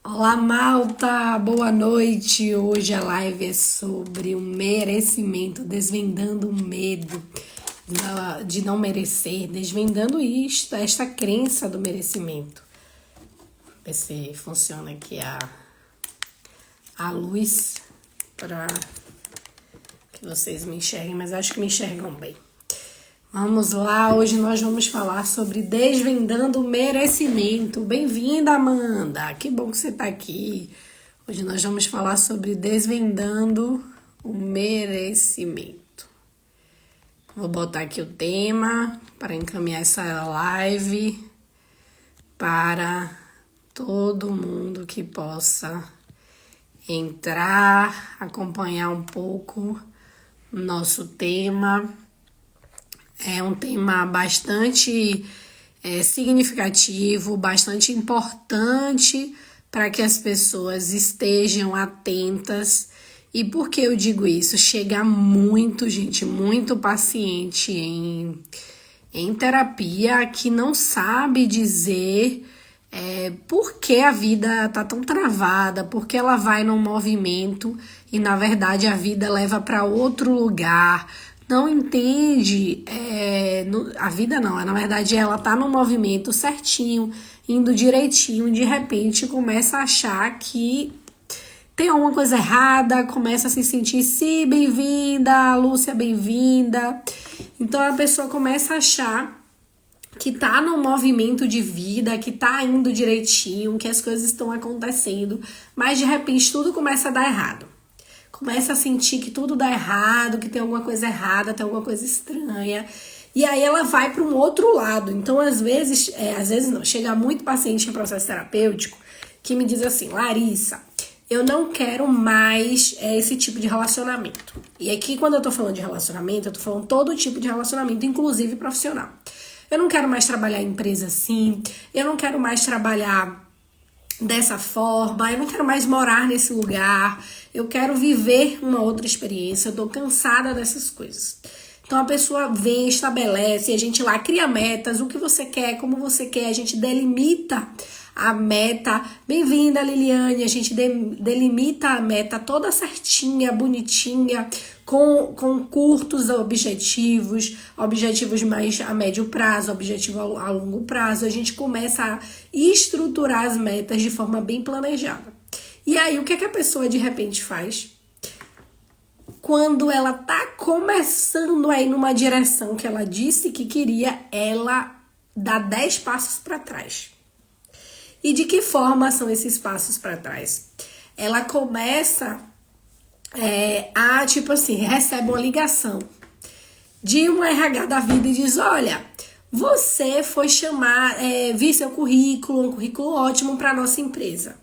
Olá, malta! Boa noite! Hoje a live é sobre o merecimento, desvendando o medo de não merecer, desvendando esta crença do merecimento. Ver se funciona aqui a luz para que vocês me enxerguem, mas acho que me enxergam bem. Vamos lá, hoje nós vamos falar sobre desvendando o merecimento. Bem-vinda, Amanda! Que bom que você está aqui. Hoje nós vamos falar sobre desvendando o merecimento. Vou botar aqui o tema para encaminhar essa live para todo mundo que possa entrar, acompanhar um pouco o nosso tema. É um tema bastante significativo, bastante importante para que as pessoas estejam atentas. E por que eu digo isso? Chega muito, gente, muito paciente em terapia que não sabe dizer por que a vida tá tão travada, por que ela vai num movimento e na verdade a vida leva para outro lugar. Não entende, a vida não, na verdade ela tá no movimento certinho, indo direitinho, de repente começa a achar que tem alguma coisa errada, começa a se sentir, sim, bem-vinda, Lúcia, bem-vinda. Então a pessoa começa a achar que tá no movimento de vida, que tá indo direitinho, que as coisas estão acontecendo, mas de repente tudo começa a dar errado. Começa a sentir que tudo dá errado, que tem alguma coisa errada, tem alguma coisa estranha. E aí ela vai para um outro lado. Então, às vezes não, chega muito paciente em processo terapêutico que me diz assim, Larissa, eu não quero mais esse tipo de relacionamento. E aqui, quando eu tô falando de relacionamento, eu tô falando todo tipo de relacionamento, inclusive profissional. Eu não quero mais trabalhar em empresa assim, eu não quero mais trabalhar dessa forma, eu não quero mais morar nesse lugar, eu quero viver uma outra experiência, eu tô cansada dessas coisas. Então a pessoa vem, estabelece, a gente lá cria metas, o que você quer, como você quer, a gente delimita a meta. Bem-vinda, Liliane, a gente delimita a meta toda certinha, bonitinha, com curtos objetivos mais a médio prazo, objetivo a longo prazo. A gente começa a estruturar as metas de forma bem planejada. E aí, o que a pessoa de repente faz? Quando ela tá começando a ir numa direção que ela disse que queria, ela dá 10 passos para trás. E de que forma são esses passos para trás? Ela começa tipo assim, recebe uma ligação de um RH da vida e diz, olha, você foi vi seu currículo, um currículo ótimo para nossa empresa.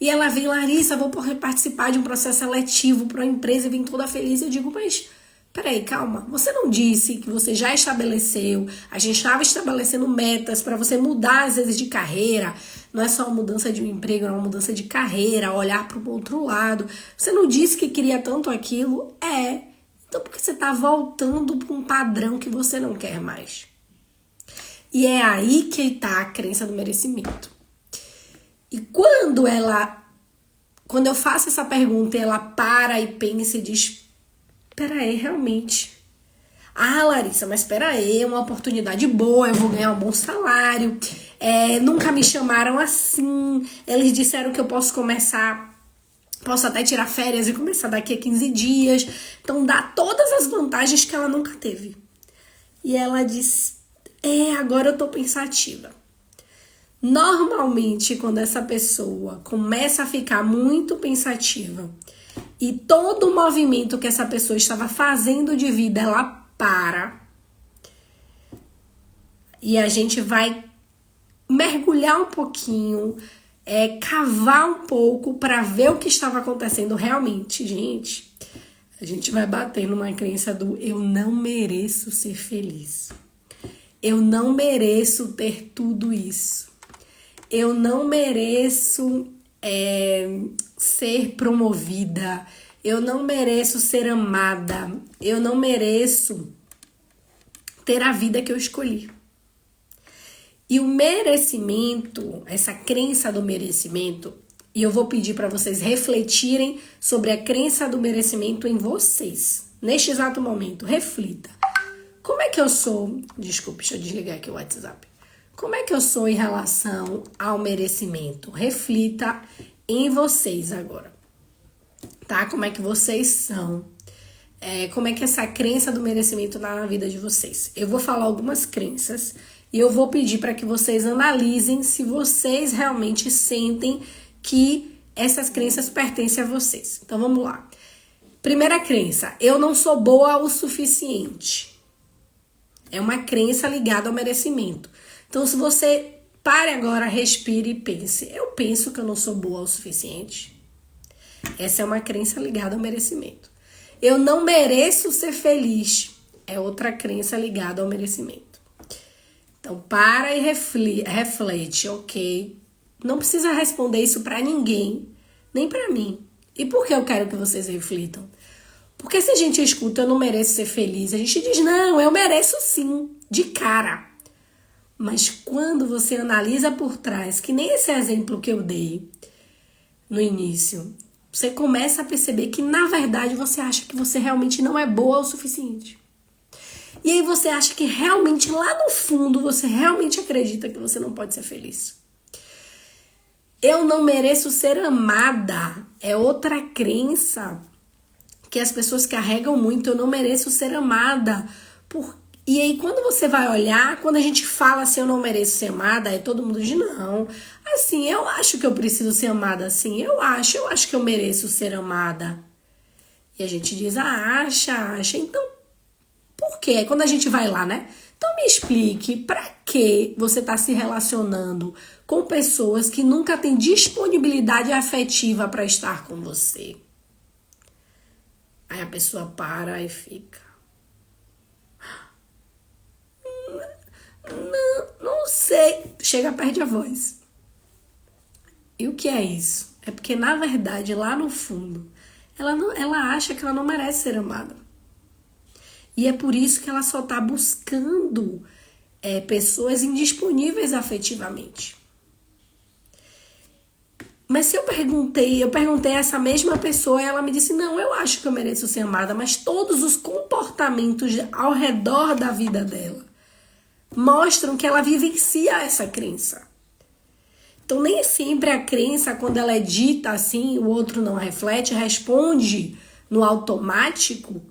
E ela vem, Larissa, vou participar de um processo seletivo para uma empresa e vem toda feliz. Eu digo, mas peraí, calma, você não disse que você já estabeleceu, a gente estava estabelecendo metas para você mudar às vezes de carreira, não é só uma mudança de um emprego, é uma mudança de carreira, olhar para o outro lado. Você não disse que queria tanto aquilo? Então por que você está voltando para um padrão que você não quer mais? E é aí que está a crença do merecimento. E quando eu faço essa pergunta, ela para e pensa e diz, peraí, realmente. Ah, Larissa, mas peraí, é uma oportunidade boa, eu vou ganhar um bom salário. Nunca me chamaram assim. Eles disseram que eu posso até tirar férias e começar daqui a 15 dias. Então dá todas as vantagens que ela nunca teve. E ela diz, agora eu tô pensativa. Normalmente, quando essa pessoa começa a ficar muito pensativa e todo o movimento que essa pessoa estava fazendo de vida, ela para. E a gente vai mergulhar um pouquinho, cavar um pouco para ver o que estava acontecendo realmente, gente. A gente vai bater numa crença do eu não mereço ser feliz. Eu não mereço ter tudo isso. Eu não mereço ser promovida. Eu não mereço ser amada. Eu não mereço ter a vida que eu escolhi. E o merecimento, essa crença do merecimento, E eu vou pedir para vocês refletirem sobre a crença do merecimento em vocês. Neste exato momento, reflita. Como é que eu sou? Desculpe, deixa eu desligar aqui o WhatsApp. Como é que eu sou em relação ao merecimento? Reflita em vocês agora. Tá? Como é que vocês são? Como é que essa crença do merecimento tá na vida de vocês? Eu vou falar algumas crenças e eu vou pedir para que vocês analisem se vocês realmente sentem que essas crenças pertencem a vocês. Então vamos lá. Primeira crença, eu não sou boa o suficiente. É uma crença ligada ao merecimento. Então se você pare agora, respire e pense. Eu penso que eu não sou boa o suficiente. Essa é uma crença ligada ao merecimento. Eu não mereço ser feliz. É outra crença ligada ao merecimento. Então para e reflete, ok? Não precisa responder isso pra ninguém, nem pra mim. E por que eu quero que vocês reflitam? Porque se a gente escuta, eu não mereço ser feliz, a gente diz, não, eu mereço sim, de cara. Mas quando você analisa por trás, que nem esse exemplo que eu dei no início, você começa a perceber que, na verdade, você acha que você realmente não é boa o suficiente. E aí você acha que realmente, lá no fundo, você realmente acredita que você não pode ser feliz. Eu não mereço ser amada. É outra crença que as pessoas carregam muito. Eu não mereço ser amada. E aí quando você vai olhar, quando a gente fala assim, eu não mereço ser amada, aí todo mundo diz, não. Assim, eu acho que eu preciso ser amada assim. Eu acho que eu mereço ser amada. E a gente diz, acha. Então, por quê? Aí quando a gente vai lá, né? Então me explique pra que você está se relacionando com pessoas que nunca têm disponibilidade afetiva para estar com você. Aí a pessoa para e fica. Não sei. Chega, perde a voz. E o que é isso? É porque, na verdade, lá no fundo, ela acha que ela não merece ser amada. E é por isso que ela só está buscando pessoas indisponíveis afetivamente. Mas se eu perguntei a essa mesma pessoa e ela me disse, não, eu acho que eu mereço ser amada, mas todos os comportamentos ao redor da vida dela mostram que ela vivencia essa crença. Então nem sempre a crença, quando ela é dita assim, o outro não reflete, responde no automático,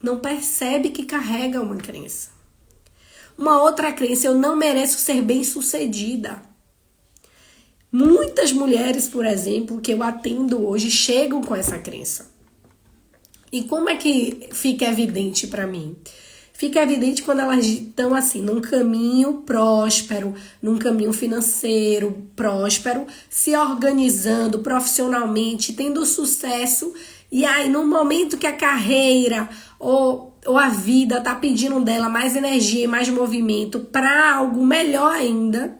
não percebe que carrega uma crença. Uma outra crença, eu não mereço ser bem-sucedida. Muitas mulheres, por exemplo, que eu atendo hoje, chegam com essa crença. E como é que fica evidente para mim? Fica evidente quando elas estão assim, num caminho próspero, num caminho financeiro próspero, se organizando profissionalmente, tendo sucesso. E aí, no momento que a carreira ou a vida tá pedindo dela mais energia e mais movimento para algo melhor ainda,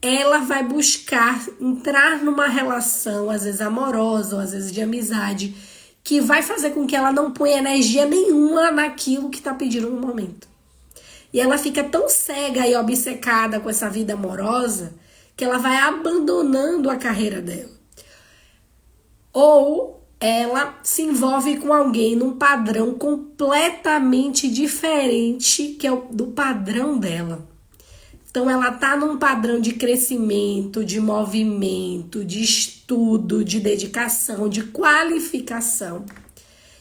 ela vai buscar entrar numa relação, às vezes amorosa, ou às vezes de amizade, que vai fazer com que ela não ponha energia nenhuma naquilo que tá pedindo no momento. E ela fica tão cega e obcecada com essa vida amorosa que ela vai abandonando a carreira dela. Ou ela se envolve com alguém num padrão completamente diferente que é o do padrão dela. Então ela tá num padrão de crescimento, de movimento, de estudo, de dedicação, de qualificação.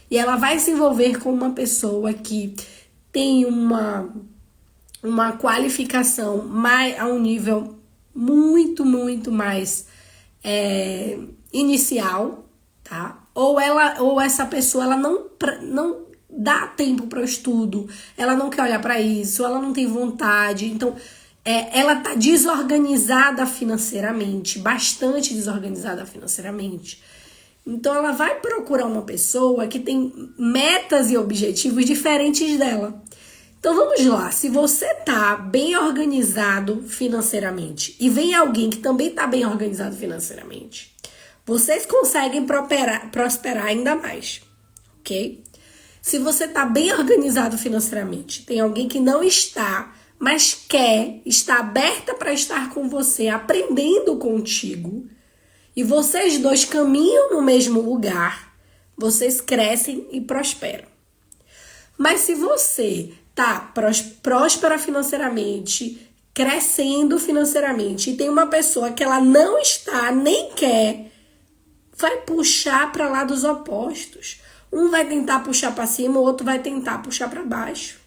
E ela vai se envolver com uma pessoa que tem uma qualificação a um nível muito, muito mais inicial, tá? Ou essa pessoa ela não dá tempo para o estudo, ela não quer olhar para isso, ela não tem vontade, então ela tá desorganizada financeiramente, bastante desorganizada financeiramente. Então ela vai procurar uma pessoa que tem metas e objetivos diferentes dela. Então vamos lá, se você tá bem organizado financeiramente e vem alguém que também tá bem organizado financeiramente, vocês conseguem prosperar ainda mais, ok? Se você tá bem organizado financeiramente, tem alguém que não está, mas está aberta para estar com você, aprendendo contigo, e vocês dois caminham no mesmo lugar, vocês crescem e prosperam. Mas se você tá próspera financeiramente, crescendo financeiramente, e tem uma pessoa que ela não está, nem quer, vai puxar para lados opostos. Um vai tentar puxar para cima, o outro vai tentar puxar para baixo.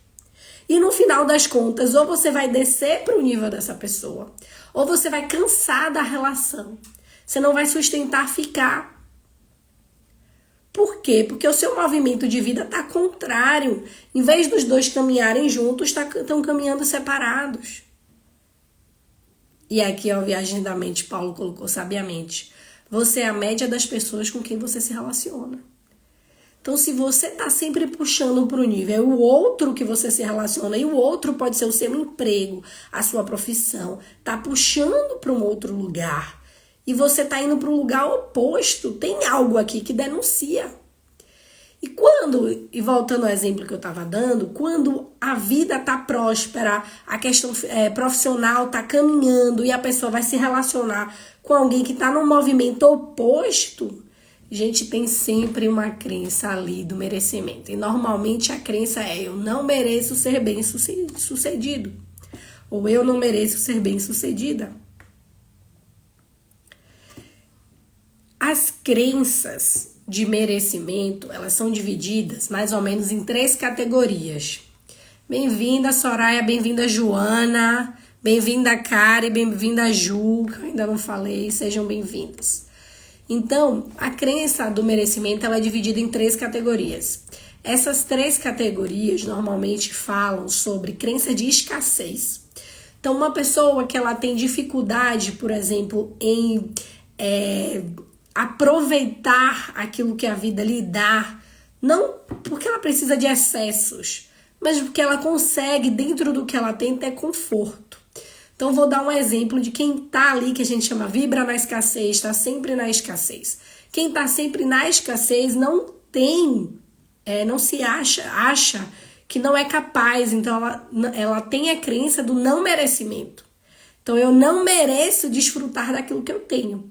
E no final das contas, ou você vai descer para o nível dessa pessoa, ou você vai cansar da relação. Você não vai sustentar ficar. Por quê? Porque o seu movimento de vida está contrário. Em vez dos dois caminharem juntos, estão caminhando separados. E aqui, ó, a viagem da mente, Paulo colocou sabiamente. Você é a média das pessoas com quem você se relaciona. Então, se você está sempre puxando para o nível, é o outro que você se relaciona, e o outro pode ser o seu emprego, a sua profissão, está puxando para um outro lugar, e você está indo para um lugar oposto, tem algo aqui que denuncia. E voltando ao exemplo que eu estava dando, quando a vida está próspera, a questão profissional está caminhando e a pessoa vai se relacionar com alguém que está num movimento oposto, a gente tem sempre uma crença ali do merecimento. E normalmente a crença é: eu não mereço ser bem sucedido. Ou eu não mereço ser bem sucedida. As crenças de merecimento, elas são divididas mais ou menos em 3 categorias. Bem-vinda, Soraya, bem-vinda, Joana, bem-vinda, Kari, bem-vinda, Ju, que eu ainda não falei, sejam bem-vindos. Então, a crença do merecimento ela é dividida em 3 categorias. Essas 3 categorias normalmente falam sobre crença de escassez. Então, uma pessoa que ela tem dificuldade, por exemplo, em aproveitar aquilo que a vida lhe dá, não porque ela precisa de excessos, mas porque ela consegue, dentro do que ela tem, ter conforto. Então, vou dar um exemplo de quem tá ali, que a gente chama vibra na escassez, tá sempre na escassez. Quem tá sempre na escassez não se acha que não é capaz, então ela tem a crença do não merecimento. Então, eu não mereço desfrutar daquilo que eu tenho.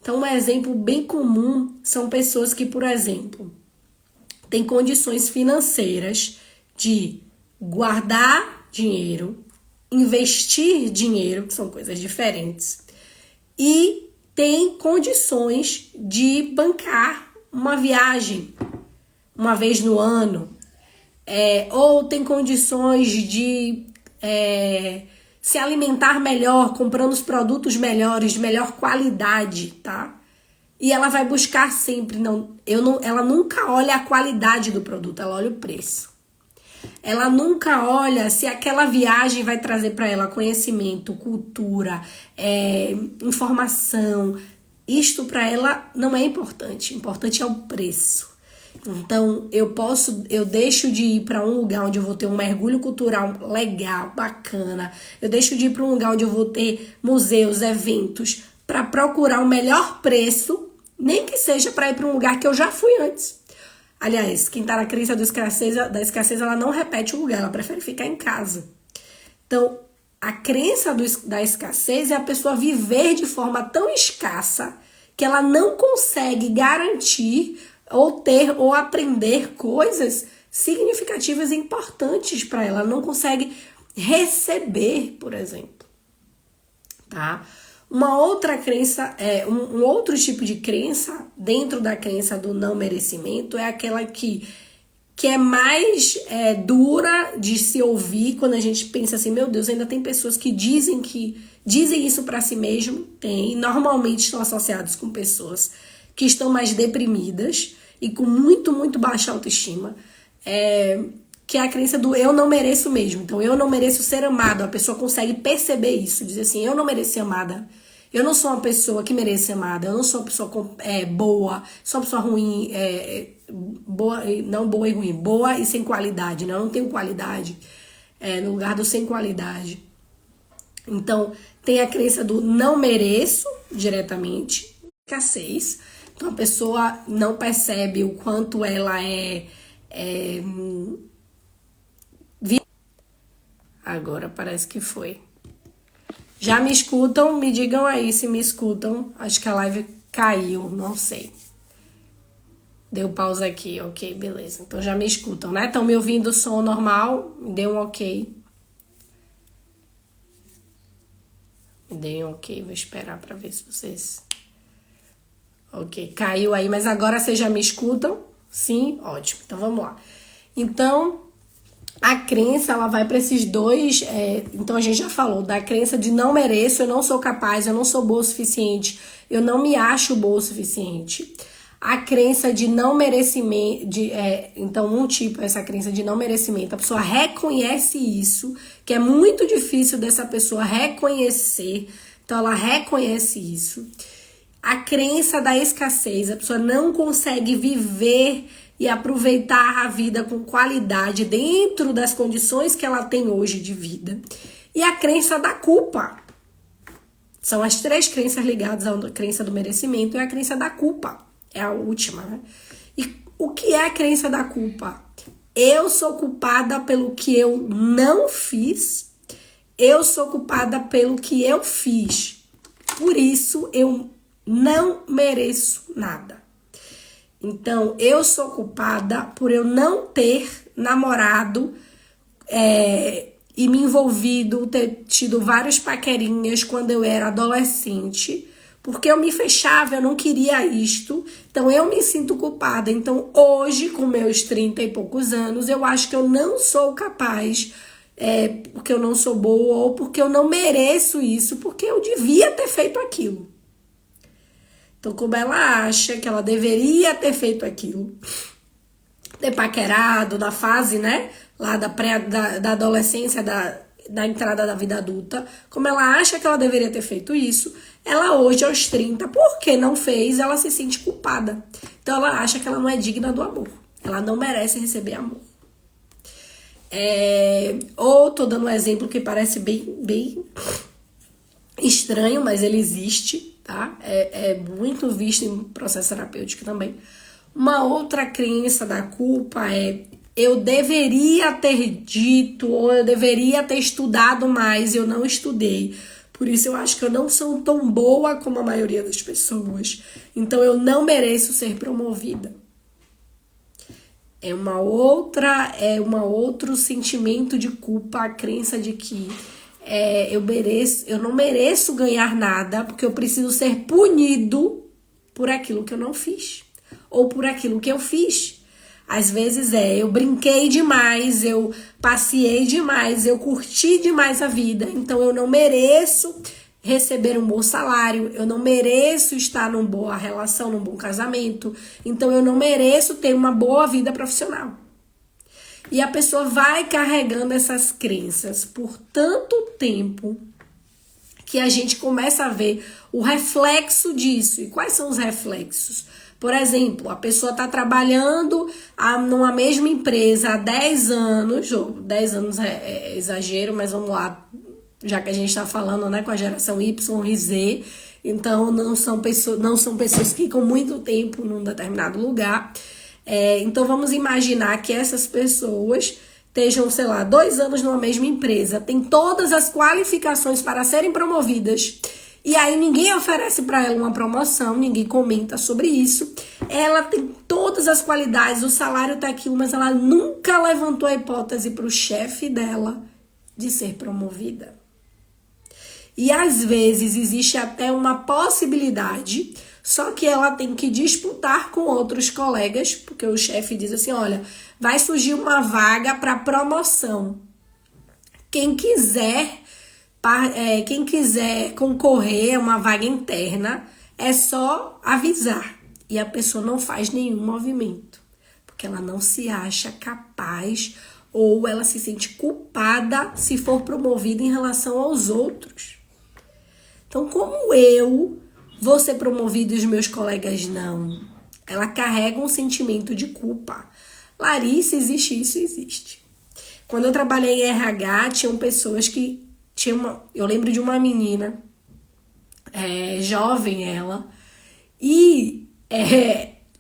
Então, um exemplo bem comum são pessoas que, por exemplo, têm condições financeiras de guardar dinheiro, investir dinheiro, que são coisas diferentes, e tem condições de bancar uma viagem uma vez no ano, ou tem condições de se alimentar melhor, comprando os produtos melhores, de melhor qualidade, tá? E ela vai buscar sempre, ela nunca olha a qualidade do produto, ela olha o preço. Ela nunca olha se aquela viagem vai trazer para ela conhecimento, cultura, informação. Isto para ela não é importante. O importante é o preço. Então, eu deixo de ir para um lugar onde eu vou ter um mergulho cultural legal, bacana. Eu deixo de ir para um lugar onde eu vou ter museus, eventos, para procurar o melhor preço, nem que seja para ir para um lugar que eu já fui antes. Aliás, quem tá na crença da escassez, ela não repete o lugar, ela prefere ficar em casa. Então, a crença da escassez é a pessoa viver de forma tão escassa que ela não consegue garantir ou ter ou aprender coisas significativas e importantes para ela. Ela não consegue receber, por exemplo. Tá? Uma outra crença, um outro tipo de crença, dentro da crença do não merecimento, é aquela que é mais dura de se ouvir quando a gente pensa assim: meu Deus, ainda tem pessoas que dizem isso para si mesmo. Tem, normalmente estão associados com pessoas que estão mais deprimidas e com muito, muito baixa autoestima, que é a crença do eu não mereço mesmo. Então, eu não mereço ser amado. A pessoa consegue perceber isso, dizer assim: eu não mereço ser amada. Eu não sou uma pessoa que merece ser amada. Eu não sou uma pessoa boa. Sou uma pessoa ruim, não boa e ruim. Boa e sem qualidade, né? Eu não tenho qualidade. No lugar do sem qualidade. Então, tem a crença do não mereço diretamente. Escassez. Então, a pessoa não percebe o quanto ela Agora parece que foi. Já me escutam? Me digam aí se me escutam. Acho que a live caiu, não sei. Deu pausa aqui, ok, beleza. Então já me escutam, né? Estão me ouvindo o som normal? Me dê um ok. Me dê um ok, vou esperar pra ver se vocês... Ok, caiu aí, mas agora vocês já me escutam? Sim? Ótimo, então vamos lá. Então, a crença, ela vai para esses dois... então a gente já falou da crença de não mereço, eu não sou capaz, eu não sou boa o suficiente, eu não me acho boa o suficiente. A crença de não merecimento, então um tipo é essa crença de não merecimento, a pessoa reconhece isso, que é muito difícil dessa pessoa reconhecer, então ela reconhece isso. A crença da escassez, a pessoa não consegue viver e aproveitar a vida com qualidade dentro das condições que ela tem hoje de vida. E a crença da culpa. São as três crenças ligadas à crença do merecimento e a crença da culpa. É a última, né? E o que é a crença da culpa? Eu sou culpada pelo que eu não fiz. Eu sou culpada pelo que eu fiz. Por isso, eu não mereço nada. Então, eu sou culpada por eu não ter namorado e me envolvido, ter tido vários paquerinhas quando eu era adolescente, porque eu me fechava, eu não queria isto, então eu me sinto culpada. Então, hoje, com meus 30 e poucos anos, eu acho que eu não sou capaz, porque eu não sou boa, ou porque eu não mereço isso, porque eu devia ter feito aquilo. Então, como ela acha que ela deveria ter feito aquilo, ter paquerado na fase, né, lá da adolescência, da entrada da vida adulta, como ela acha que ela deveria ter feito isso, ela hoje, aos 30, porque não fez, ela se sente culpada. Então, ela acha que ela não é digna do amor. Ela não merece receber amor. Ou tô dando um exemplo que parece bem estranho, mas ele existe, tá? É muito visto em processo terapêutico também. Uma outra crença da culpa é: eu deveria ter dito, ou eu deveria ter estudado mais, eu não estudei. Por isso eu acho que eu não sou tão boa como a maioria das pessoas. Então eu não mereço ser promovida. É um outro sentimento de culpa, a crença de que eu não mereço ganhar nada, porque eu preciso ser punido por aquilo que eu não fiz, ou por aquilo que eu fiz. Às vezes eu brinquei demais, eu passeei demais, eu curti demais a vida, então eu não mereço receber um bom salário, eu não mereço estar numa boa relação, num bom casamento, então eu não mereço ter uma boa vida profissional. E a pessoa vai carregando essas crenças por tanto tempo que a gente começa a ver o reflexo disso. E quais são os reflexos? Por exemplo, a pessoa está trabalhando numa mesma empresa há 10 anos, 10 anos é exagero, mas vamos lá, já que a gente está falando, né, com a geração Y e Z, então não são pessoas que ficam muito tempo num determinado lugar. Então vamos imaginar que essas pessoas estejam, sei lá, 2 anos numa mesma empresa, tem todas as qualificações para serem promovidas, e aí ninguém oferece para ela uma promoção, ninguém comenta sobre isso. Ela tem todas as qualidades, o salário tá aquilo, mas ela nunca levantou a hipótese para o chefe dela de ser promovida. E às vezes existe até uma possibilidade, só que ela tem que disputar com outros colegas, porque o chefe diz assim: olha, vai surgir uma vaga para promoção. Quem quiser concorrer a uma vaga interna, é só avisar. E a pessoa não faz nenhum movimento, porque ela não se acha capaz ou ela se sente culpada se for promovida em relação aos outros. Então, como eu vou ser promovida e os meus colegas não? Ela carrega um sentimento de culpa. Larissa, existe isso? Existe. Quando eu trabalhei em RH, tinham pessoas que eu lembro de uma menina, jovem ela, e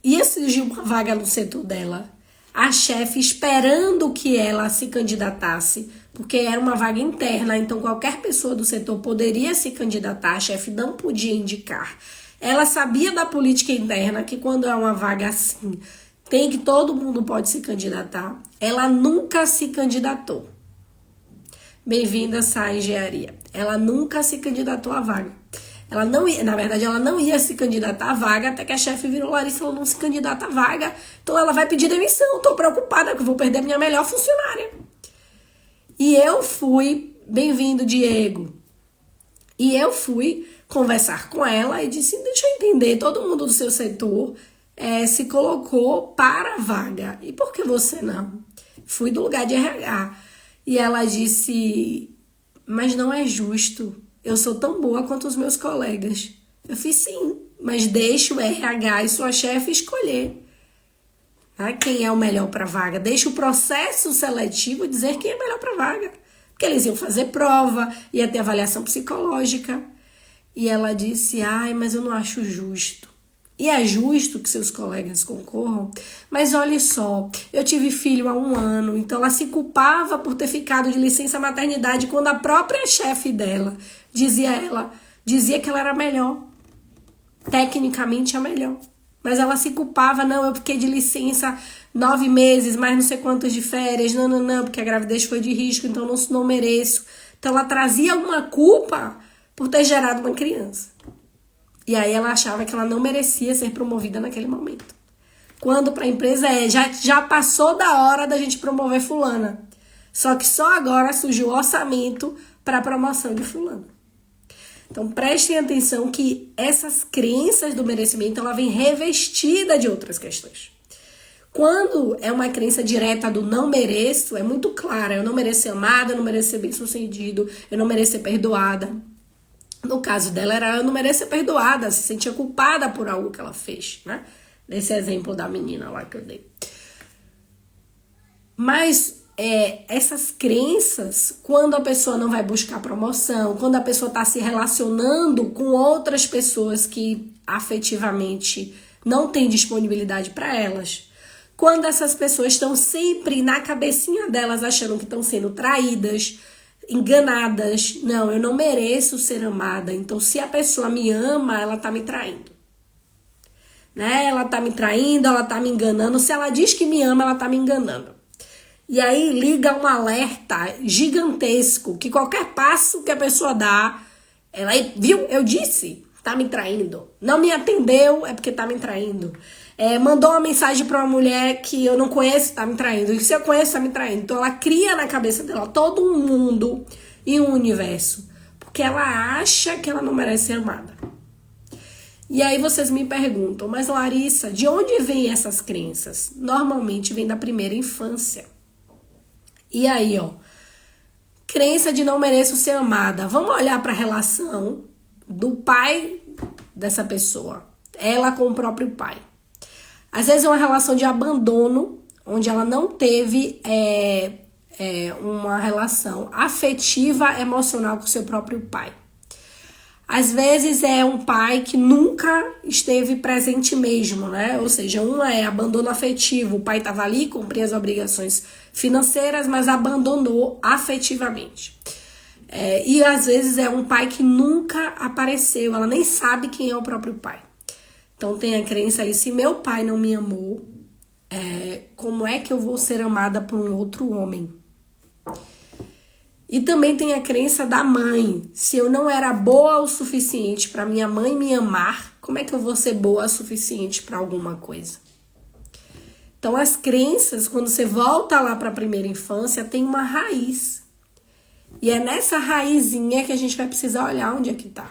ia surgir uma vaga no setor dela. A chefe, esperando que ela se candidatasse, porque era uma vaga interna, então qualquer pessoa do setor poderia se candidatar, a chefe não podia indicar. Ela sabia da política interna, que quando é uma vaga assim, tem que todo mundo pode se candidatar. Ela nunca se candidatou. Bem-vinda à engenharia. Ela nunca se candidatou à vaga. Ela não ia, na verdade, ela não ia se candidatar à vaga, até que a chefe virou: Larissa, ela não se candidata à vaga, então ela vai pedir demissão. Tô preocupada que eu vou perder a minha melhor funcionária. E eu fui, bem-vindo, Diego. E eu fui conversar com ela e disse: deixa eu entender, todo mundo do seu setor se colocou para a vaga. E por que você não? Fui do lugar de RH. E ela disse: mas não é justo. Eu sou tão boa quanto os meus colegas. Eu fiz: sim, mas deixa o RH e sua chefe escolher. Quem é o melhor para a vaga? Deixa o processo seletivo dizer quem é melhor para a vaga. Porque eles iam fazer prova, ia ter avaliação psicológica. E ela disse: ai, mas eu não acho justo. E é justo que seus colegas concorram, mas olha só, eu tive filho há 1 ano, então ela se culpava por ter ficado de licença maternidade quando a própria chefe dela dizia que ela era melhor, tecnicamente a melhor. Mas ela se culpava: não, eu fiquei de licença 9 meses, mais não sei quantos de férias, não, porque a gravidez foi de risco, então não mereço. Então ela trazia uma culpa por ter gerado uma criança. E aí ela achava que ela não merecia ser promovida naquele momento. Quando para a empresa já passou da hora da gente promover fulana. Só que só agora surgiu o orçamento para a promoção de fulana. Então prestem atenção que essas crenças do merecimento, ela vem revestida de outras questões. Quando é uma crença direta do não mereço, é muito clara: eu não mereço ser amada, eu não mereço ser bem-sucedido, eu não mereço ser perdoada. No caso dela era: eu não mereço ser perdoada, se sentia culpada por algo que ela fez, né? Nesse exemplo da menina lá que eu dei. Mas essas crenças, quando a pessoa não vai buscar promoção, quando a pessoa está se relacionando com outras pessoas que afetivamente não têm disponibilidade para elas, quando essas pessoas estão sempre na cabecinha delas achando que estão sendo traídas, enganadas, não, eu não mereço ser amada, então se a pessoa me ama, ela tá me traindo, né? Ela tá me traindo, ela tá me enganando. Se ela diz que me ama, ela tá me enganando. E aí liga um alerta gigantesco, que qualquer passo que a pessoa dá, ela, viu, eu disse, tá me traindo. Não me atendeu, é porque tá me traindo. Mandou uma mensagem pra uma mulher que eu não conheço, tá me traindo. E se eu conheço, tá me traindo. Então ela cria na cabeça dela todo um mundo e um universo, porque ela acha que ela não merece ser amada. E aí vocês me perguntam: mas Larissa, de onde vêm essas crenças? Normalmente vem da primeira infância. E aí, crença de não mereço ser amada. Vamos olhar para a relação do pai dessa pessoa, ela com o próprio pai. Às vezes é uma relação de abandono, onde ela não teve uma relação afetiva, emocional com seu próprio pai. Às vezes é um pai que nunca esteve presente mesmo, né? Ou seja, uma é abandono afetivo. O pai estava ali, cumpria as obrigações financeiras, mas abandonou afetivamente. E às vezes é um pai que nunca apareceu, ela nem sabe quem é o próprio pai. Então tem a crença aí: se meu pai não me amou, como é que eu vou ser amada por um outro homem? E também tem a crença da mãe: se eu não era boa o suficiente para minha mãe me amar, como é que eu vou ser boa o suficiente para alguma coisa? Então as crenças, quando você volta lá para a primeira infância, tem uma raiz. E é nessa raizinha que a gente vai precisar olhar onde é que tá.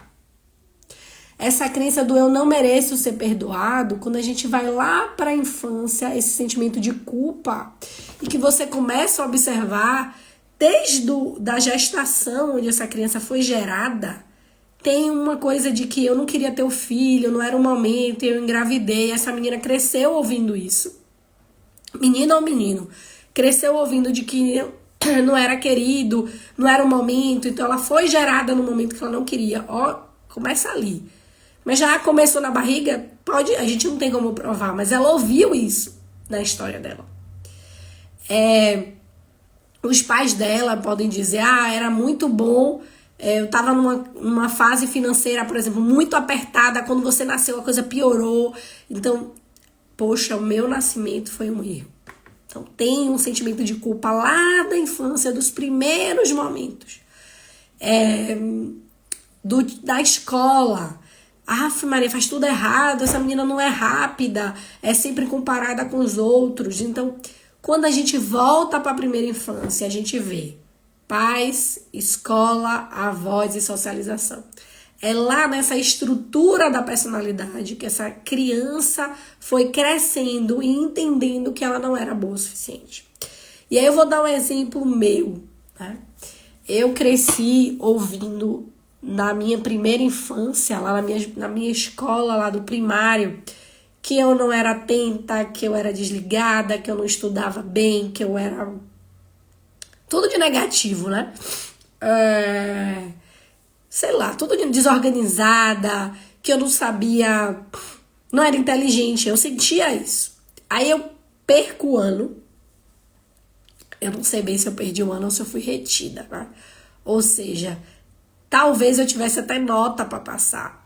Essa crença do eu não mereço ser perdoado, quando a gente vai lá para a infância, esse sentimento de culpa, e que você começa a observar desde da gestação, onde essa criança foi gerada, tem uma coisa de que eu não queria ter o filho, não era o momento, eu engravidei. Essa menina cresceu ouvindo isso. Menina ou menino, cresceu ouvindo de que não era querido, não era o momento, então ela foi gerada no momento que ela não queria. Começa ali. Mas já começou na barriga? A gente não tem como provar, mas ela ouviu isso na história dela. Os pais dela podem dizer, era muito bom, eu estava numa fase financeira, por exemplo, muito apertada, quando você nasceu a coisa piorou. Então, poxa, o meu nascimento foi um erro. Então, tem um sentimento de culpa lá da infância, dos primeiros momentos. Da escola. Maria, faz tudo errado, essa menina não é rápida, é sempre comparada com os outros. Então, quando a gente volta para a primeira infância, a gente vê pais, escola, avós e socialização. É lá nessa estrutura da personalidade que essa criança foi crescendo e entendendo que ela não era boa o suficiente. E aí eu vou dar um exemplo meu, né? Eu cresci ouvindo na minha primeira infância, lá na minha escola, lá do primário, que eu não era atenta, que eu era desligada, que eu não estudava bem, que eu era tudo de negativo, né? Sei lá, tudo de desorganizada, que eu não sabia, não era inteligente, eu sentia isso. Aí eu perco o ano, eu não sei bem se eu perdi o ano ou se eu fui retida, né? Ou seja, talvez eu tivesse até nota para passar,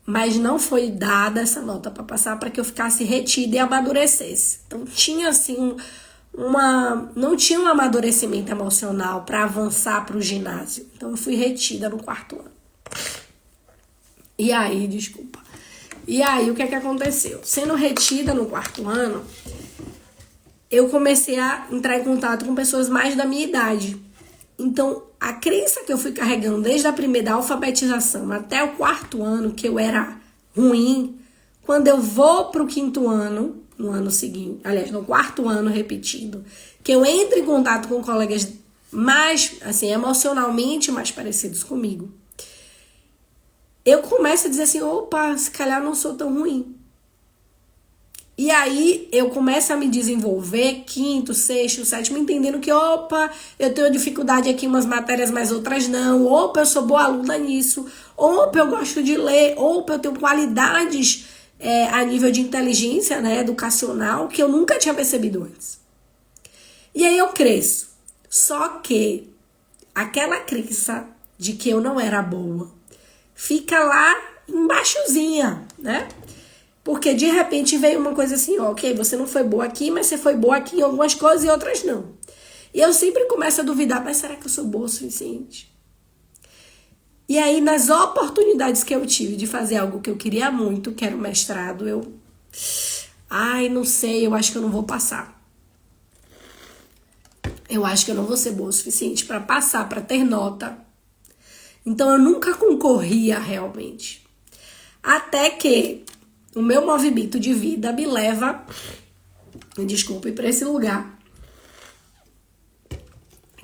mas não foi dada essa nota para passar para que eu ficasse retida e amadurecesse. Então tinha assim não tinha um amadurecimento emocional para avançar para o ginásio. Então eu fui retida no 4º ano. E aí, o que é que aconteceu? Sendo retida no 4º ano, eu comecei a entrar em contato com pessoas mais da minha idade. Então, a crença que eu fui carregando desde a primeira alfabetização até o 4º ano, que eu era ruim, quando eu vou para o 5º ano, no ano seguinte, aliás, no 4º ano repetido, que eu entro em contato com colegas mais, assim, emocionalmente mais parecidos comigo, eu começo a dizer assim, opa, se calhar não sou tão ruim. E aí eu começo a me desenvolver 5º, 6º, 7º, entendendo que, opa, eu tenho dificuldade aqui em umas matérias, mas outras não. Opa, eu sou boa aluna nisso. Opa, eu gosto de ler. Opa, eu tenho qualidades a nível de inteligência, né, educacional, que eu nunca tinha percebido antes. E aí eu cresço. Só que aquela crença de que eu não era boa fica lá embaixozinha, né? Porque de repente veio uma coisa assim, ok, você não foi boa aqui, mas você foi boa aqui em algumas coisas e outras não. E eu sempre começo a duvidar, mas será que eu sou boa o suficiente? E aí, nas oportunidades que eu tive de fazer algo que eu queria muito, que era o mestrado, não sei, eu acho que eu não vou passar. Eu acho que eu não vou ser boa o suficiente para passar, para ter nota. Então, eu nunca concorria realmente. Até que o meu movimento de vida me leva, para esse lugar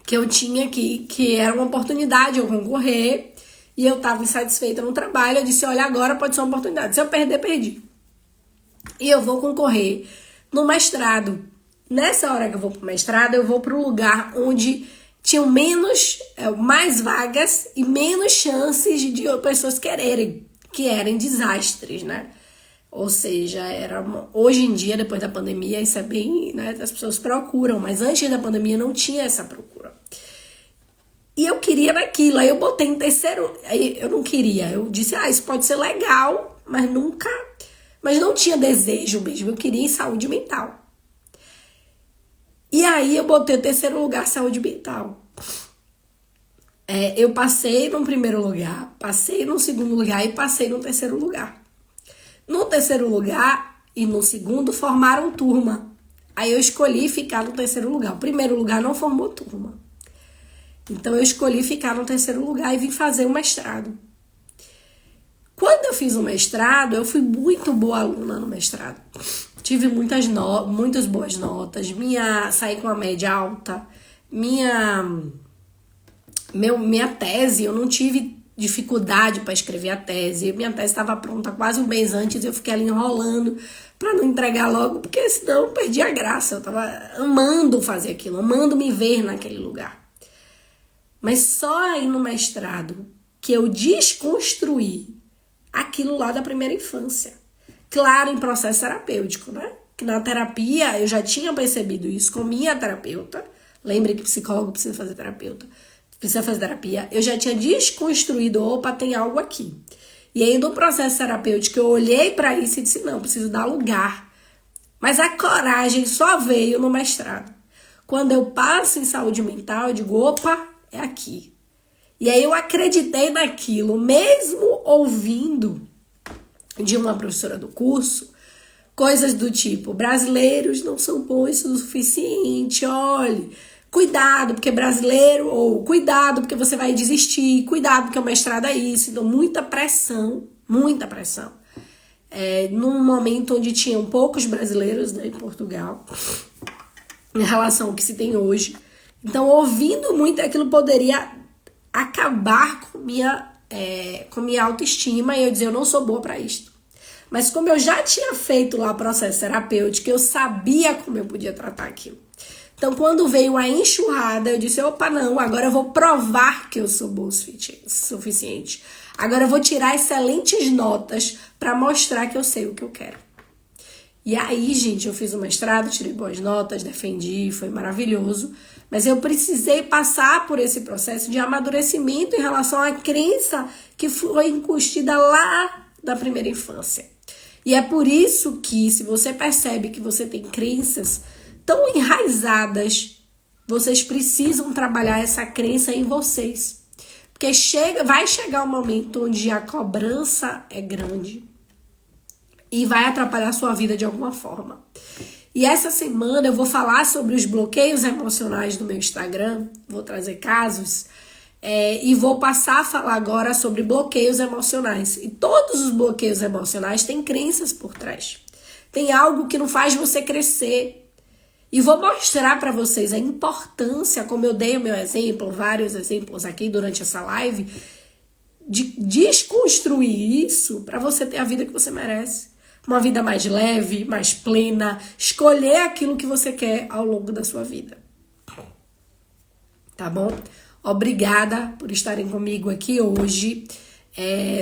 que eu tinha aqui, que era uma oportunidade eu concorrer, e eu estava insatisfeita no trabalho. Eu disse, olha, agora pode ser uma oportunidade. Se eu perder, perdi. E eu vou concorrer no mestrado. Nessa hora que eu vou pro mestrado, eu vou pro lugar onde tinham mais vagas e menos chances de pessoas quererem, que eram desastres, né? Ou seja, hoje em dia, depois da pandemia, isso é bem, né, as pessoas procuram, mas antes da pandemia não tinha essa procura. E eu queria naquilo, aí eu botei em terceiro, aí eu não queria, eu disse, isso pode ser legal, mas não tinha desejo mesmo, eu queria em saúde mental. E aí eu botei o terceiro lugar, saúde mental. Eu passei no primeiro lugar, passei no segundo lugar e passei no terceiro lugar. No terceiro lugar e no segundo formaram turma. Aí eu escolhi ficar no terceiro lugar. O primeiro lugar não formou turma. Então eu escolhi ficar no terceiro lugar e vim fazer o mestrado. Quando eu fiz o mestrado, eu fui muito boa aluna no mestrado. Tive muitas boas notas, saí com uma média alta. Minha tese, eu não tive dificuldade para escrever a tese. Minha tese estava pronta quase um mês antes, eu fiquei ali enrolando para não entregar logo, porque senão eu perdi a graça. Eu estava amando fazer aquilo, amando me ver naquele lugar. Mas só aí no mestrado que eu desconstruí aquilo lá da primeira infância. Claro, em processo terapêutico, né? Que na terapia eu já tinha percebido isso com minha terapeuta, Lembre que psicólogo precisa fazer terapia. Eu já tinha desconstruído, opa, tem algo aqui. E aí, no processo terapêutico, eu olhei para isso e disse, não, preciso dar lugar. Mas a coragem só veio no mestrado. Quando eu passo em saúde mental, eu digo, opa, é aqui. E aí eu acreditei naquilo, mesmo ouvindo de uma professora do curso, coisas do tipo, brasileiros não são bons o suficiente, olhe, cuidado porque é brasileiro, ou cuidado porque você vai desistir, cuidado porque o mestrado é isso. Então, muita pressão. Num momento onde tinham poucos brasileiros, né, em Portugal, em relação ao que se tem hoje. Então, ouvindo muito aquilo poderia acabar com minha autoestima e eu dizer, eu não sou boa para isto. Mas como eu já tinha feito lá o processo terapêutico, eu sabia como eu podia tratar aquilo. Então, quando veio a enxurrada, eu disse, opa, não, agora eu vou provar que eu sou boa o suficiente. Agora eu vou tirar excelentes notas para mostrar que eu sei o que eu quero. E aí, gente, eu fiz o mestrado, tirei boas notas, defendi, foi maravilhoso. Mas eu precisei passar por esse processo de amadurecimento em relação à crença que foi incutida lá da primeira infância. E é por isso que, se você percebe que você tem crenças tão enraizadas, vocês precisam trabalhar essa crença em vocês. Porque vai chegar um momento onde a cobrança é grande e vai atrapalhar a sua vida de alguma forma. E essa semana eu vou falar sobre os bloqueios emocionais do meu Instagram, vou trazer casos, e vou passar a falar agora sobre bloqueios emocionais. E todos os bloqueios emocionais têm crenças por trás. Tem algo que não faz você crescer. E vou mostrar para vocês a importância, como eu dei o meu exemplo, vários exemplos aqui durante essa live, de desconstruir isso para você ter a vida que você merece. Uma vida mais leve, mais plena, escolher aquilo que você quer ao longo da sua vida. Tá bom? Obrigada por estarem comigo aqui hoje.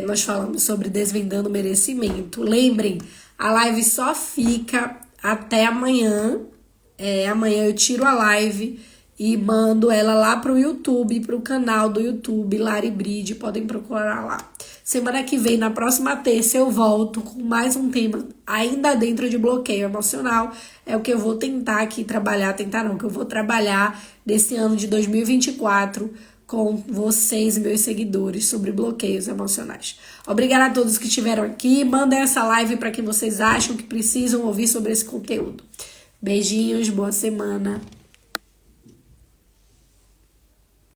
Nós falamos sobre desvendando merecimento. Lembrem, a live só fica até amanhã. Amanhã eu tiro a live e mando ela lá pro YouTube, pro canal do YouTube, Lari Bride, podem procurar lá. Semana que vem, na próxima terça, eu volto com mais um tema ainda dentro de bloqueio emocional. É o que eu vou tentar aqui trabalhar, que eu vou trabalhar nesse ano de 2024 com vocês, meus seguidores, sobre bloqueios emocionais. Obrigada a todos que estiveram aqui. Mandem essa live para quem vocês acham que precisam ouvir sobre esse conteúdo. Beijinhos, boa semana.